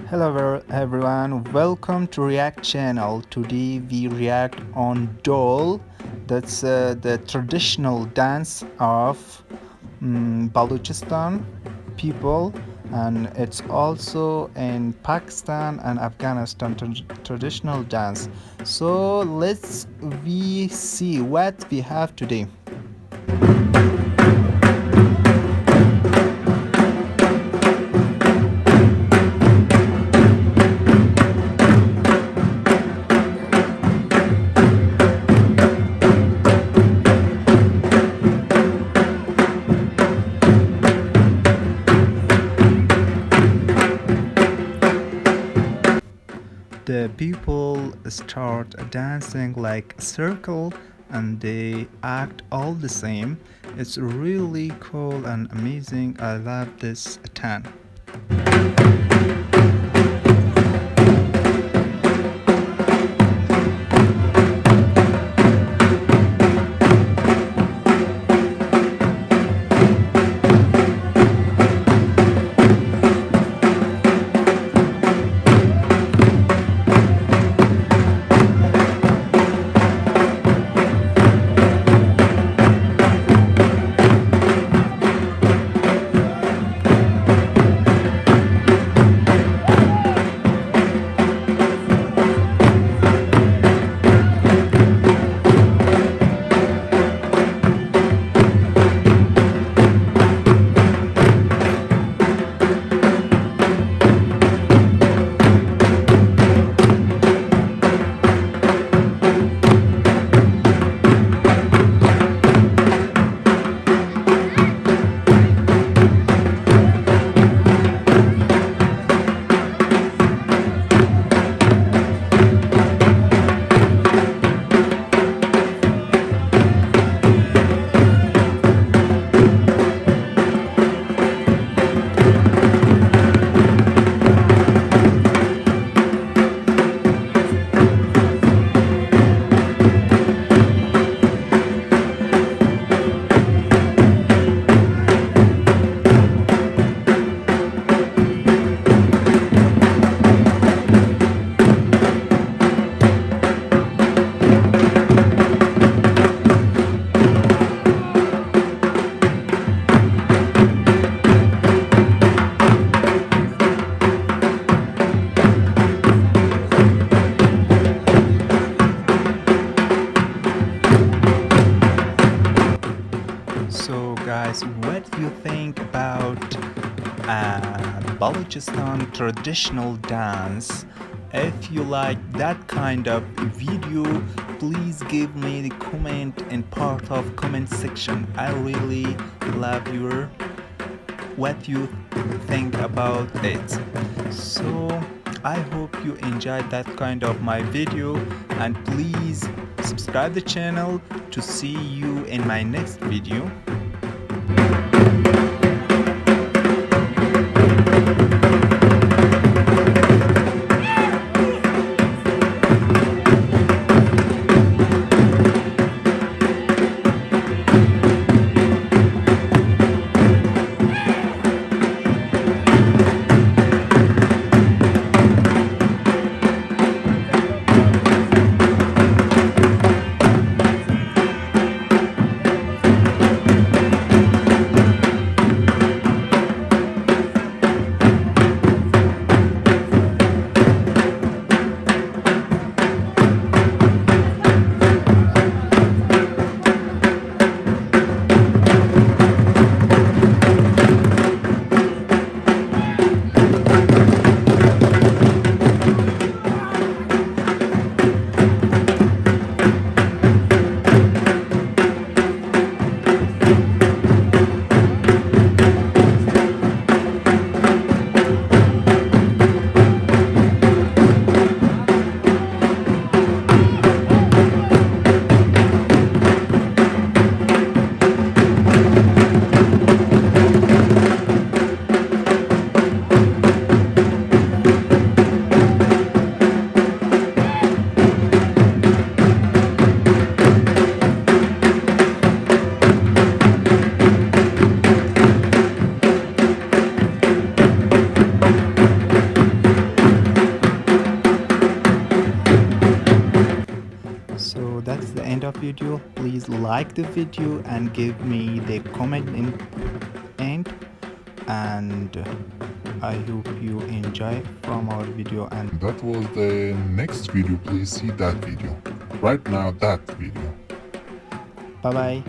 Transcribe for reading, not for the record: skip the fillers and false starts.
Hello everyone, welcome to React channel. Today we react on Dhol. That's the traditional dance of Balochistan people, and it's also in Pakistan and Afghanistan traditional dance. So let's we see what we have today. The people start dancing like a circle and they act all the same. It's really cool and amazing. I love this Attan. So guys, what do you think about Balochistan traditional dance? If you like that kind of video, please give me the comment in part of comment section. I really love your what you think about it. So I hope you enjoyed that kind of my video, and please subscribe the channel to see you in my next video. that's the end of video. Please like the video and give me the comment in end, and I hope you enjoy from our video. And That was the next video. Please see that video. Right now, that video. bye bye.